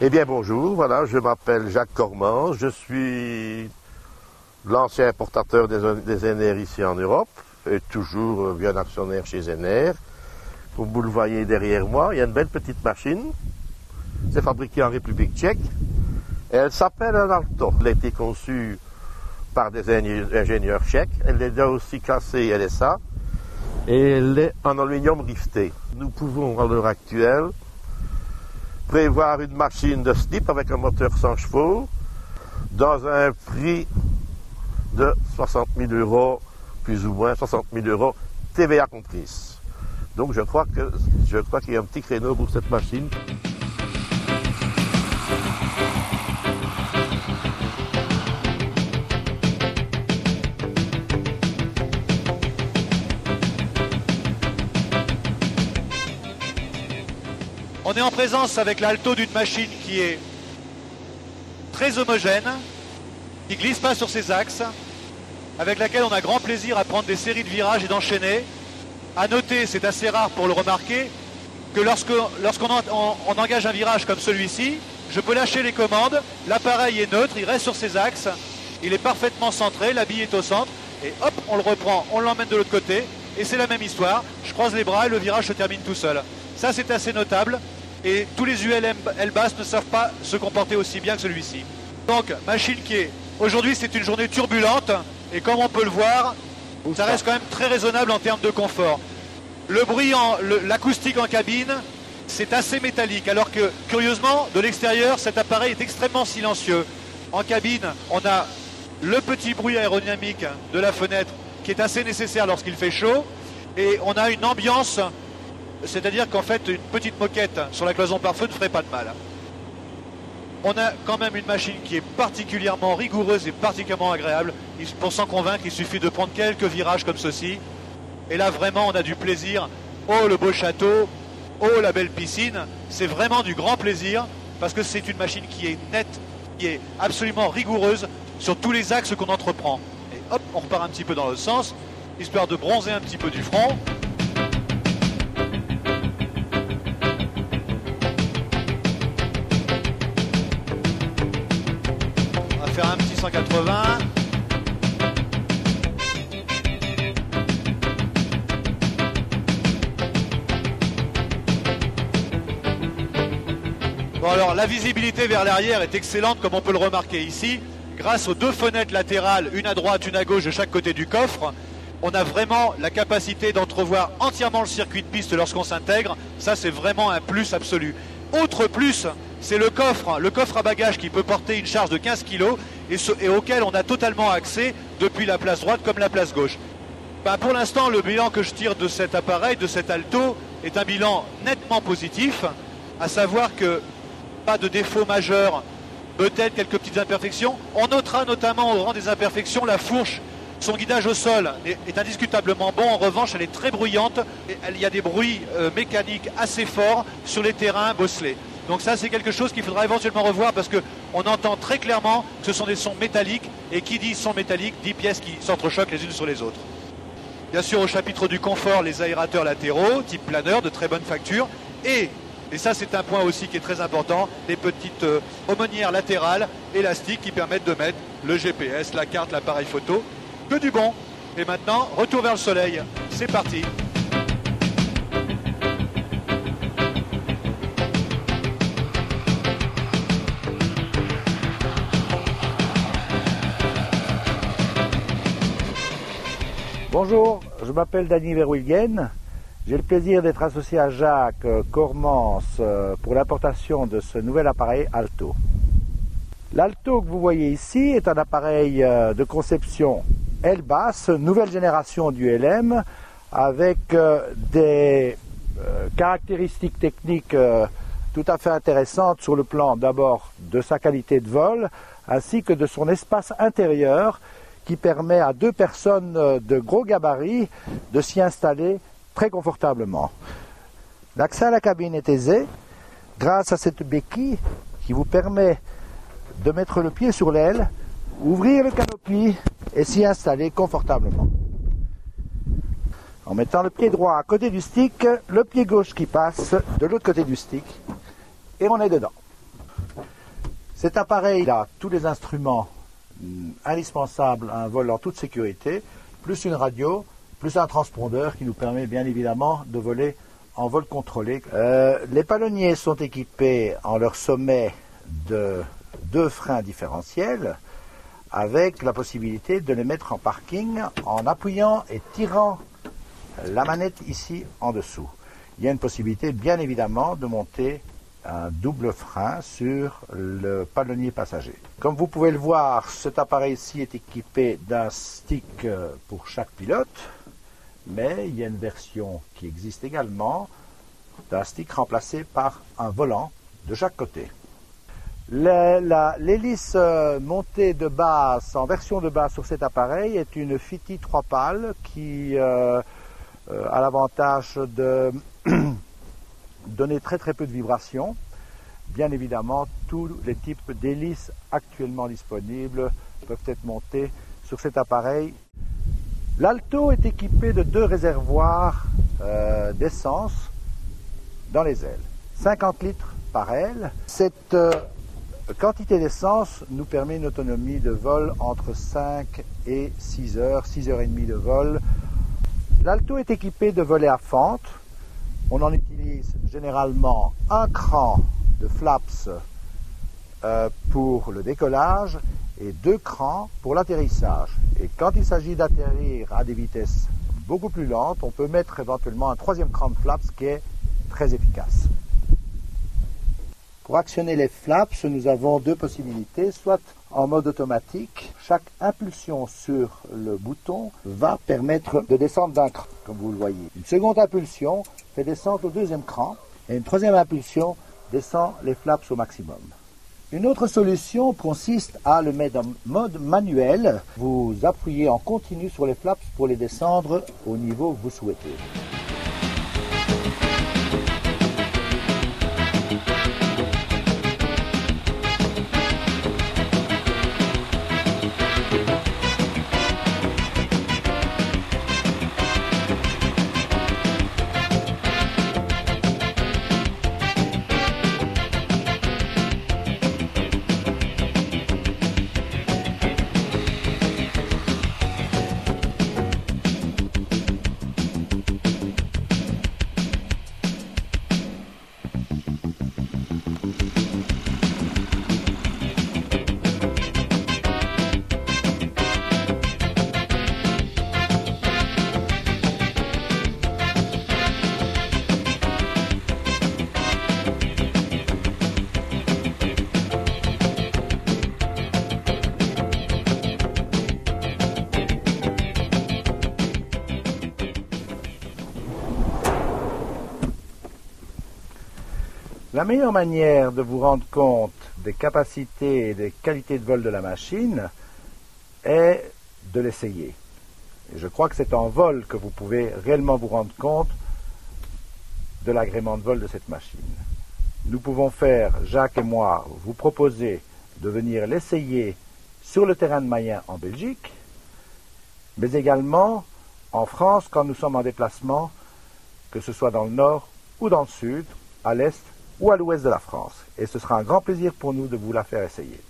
Eh bien bonjour, voilà, je m'appelle Jacques Cormans, je suis l'ancien importateur des NR ici en Europe et toujours bien actionnaire chez NR. Comme vous le voyez derrière moi, il y a une belle petite machine, c'est fabriqué en République tchèque et elle s'appelle un Alto. Elle a été conçue par des ingénieurs tchèques, elle est là aussi classée LSA et elle est en aluminium rifté. Nous pouvons à l'heure actuelle prévoir une machine de ce type avec un moteur 100 chevaux dans un prix de 60 000 €, plus ou moins 60 000 €, TVA comprise. Donc je crois qu'il y a un petit créneau pour cette machine. On est en présence avec l'Alto d'une machine qui est très homogène, qui ne glisse pas sur ses axes, avec laquelle on a grand plaisir à prendre des séries de virages et d'enchaîner. À noter, c'est assez rare pour le remarquer, que lorsqu'on engage un virage comme celui-ci, je peux lâcher les commandes, l'appareil est neutre, il reste sur ses axes, il est parfaitement centré, la bille est au centre, et hop, on le reprend, on l'emmène de l'autre côté, et c'est la même histoire, je croise les bras et le virage se termine tout seul. Ça c'est assez notable. Et tous les ULM L-Bass ne savent pas se comporter aussi bien que celui-ci. Donc, machine qui est... Aujourd'hui, c'est une journée turbulente, et comme on peut le voir, ça reste quand même très raisonnable en termes de confort. Le bruit, l'acoustique en cabine, c'est assez métallique, alors que, curieusement, de l'extérieur, cet appareil est extrêmement silencieux. En cabine, on a le petit bruit aérodynamique de la fenêtre, qui est assez nécessaire lorsqu'il fait chaud, et on a une ambiance... C'est-à-dire qu'en fait, une petite moquette sur la cloison pare-feu ne ferait pas de mal. On a quand même une machine qui est particulièrement rigoureuse et particulièrement agréable. Pour s'en convaincre, il suffit de prendre quelques virages comme ceci. Et là, vraiment, on a du plaisir. Oh, le beau château. Oh, la belle piscine. C'est vraiment du grand plaisir parce que c'est une machine qui est nette, qui est absolument rigoureuse sur tous les axes qu'on entreprend. Et hop, on repart un petit peu dans le sens, histoire de bronzer un petit peu du front. Faire un petit 180. Bon alors la visibilité vers l'arrière est excellente comme on peut le remarquer ici. Grâce aux deux fenêtres latérales, une à droite, une à gauche de chaque côté du coffre, on a vraiment la capacité d'entrevoir entièrement le circuit de piste lorsqu'on s'intègre. Ça c'est vraiment un plus absolu. Autre plus, c'est le coffre à bagages qui peut porter une charge de 15 kg et auquel on a totalement accès depuis la place droite comme la place gauche. Ben pour l'instant, le bilan que je tire de cet appareil, de cet Alto, est un bilan nettement positif, à savoir que pas de défaut majeur, peut-être quelques petites imperfections. On notera notamment au rang des imperfections la fourche. Son guidage au sol est indiscutablement bon, en revanche elle est très bruyante, et il y a des bruits mécaniques assez forts sur les terrains bosselés. Donc ça c'est quelque chose qu'il faudra éventuellement revoir parce qu'on entend très clairement que ce sont des sons métalliques, et qui dit son métallique dit pièces qui s'entrechoquent les unes sur les autres. Bien sûr au chapitre du confort, les aérateurs latéraux, type planeur, de très bonne facture, et ça c'est un point aussi qui est très important, les petites aumônières latérales élastiques qui permettent de mettre le GPS, la carte, l'appareil photo. Que du bon. Et maintenant, retour vers le soleil. C'est parti. Bonjour, je m'appelle Danny Verwilgen. J'ai le plaisir d'être associé à Jacques Cormans pour l'importation de ce nouvel appareil Alto. L'Alto que vous voyez ici est un appareil de conception L-Bass, nouvelle génération du LM, avec des caractéristiques techniques tout à fait intéressantes sur le plan d'abord de sa qualité de vol, ainsi que de son espace intérieur qui permet à deux personnes de gros gabarits de s'y installer très confortablement. L'accès à la cabine est aisé grâce à cette béquille qui vous permet de mettre le pied sur l'aile Ouvrir le canopy et s'y installer confortablement. En mettant le pied droit à côté du stick, le pied gauche qui passe de l'autre côté du stick et on est dedans. Cet appareil a tous les instruments indispensables à un vol en toute sécurité, plus une radio, plus un transpondeur qui nous permet bien évidemment de voler en vol contrôlé. Les palonniers sont équipés en leur sommet de 2 freins différentiels avec la possibilité de les mettre en parking en appuyant et tirant la manette ici en dessous. Il y a une possibilité bien évidemment de monter un double frein sur le palonnier passager. Comme vous pouvez le voir, cet appareil-ci est équipé d'un stick pour chaque pilote, mais il y a une version qui existe également d'un stick remplacé par un volant de chaque côté. L'hélice montée de base, en version de base sur cet appareil, est une Fiti 3 pales qui a l'avantage de donner très peu de vibrations. Bien évidemment, tous les types d'hélices actuellement disponibles peuvent être montés sur cet appareil. L'Alto est équipé de 2 réservoirs d'essence dans les ailes. 50 litres par aile. Cette quantité d'essence nous permet une autonomie de vol entre 5 et 6 heures, 6 heures et demie de vol. L'Alto est équipé de volets à fente. On en utilise généralement un cran de flaps pour le décollage et 2 crans pour l'atterrissage. Et quand il s'agit d'atterrir à des vitesses beaucoup plus lentes, on peut mettre éventuellement un 3e cran de flaps qui est très efficace. Pour actionner les flaps, nous avons 2 possibilités, soit en mode automatique. Chaque impulsion sur le bouton va permettre de descendre d'un cran, comme vous le voyez. Une seconde impulsion fait descendre au 2e cran et une 3e impulsion descend les flaps au maximum. Une autre solution consiste à le mettre en mode manuel. Vous appuyez en continu sur les flaps pour les descendre au niveau que vous souhaitez. La meilleure manière de vous rendre compte des capacités et des qualités de vol de la machine est de l'essayer. Et je crois que c'est en vol que vous pouvez réellement vous rendre compte de l'agrément de vol de cette machine. Nous pouvons faire, Jacques et moi, vous proposer de venir l'essayer sur le terrain de Mayen en Belgique, mais également en France quand nous sommes en déplacement, que ce soit dans le nord ou dans le sud, à l'est ou à l'ouest de la France. Et ce sera un grand plaisir pour nous de vous la faire essayer.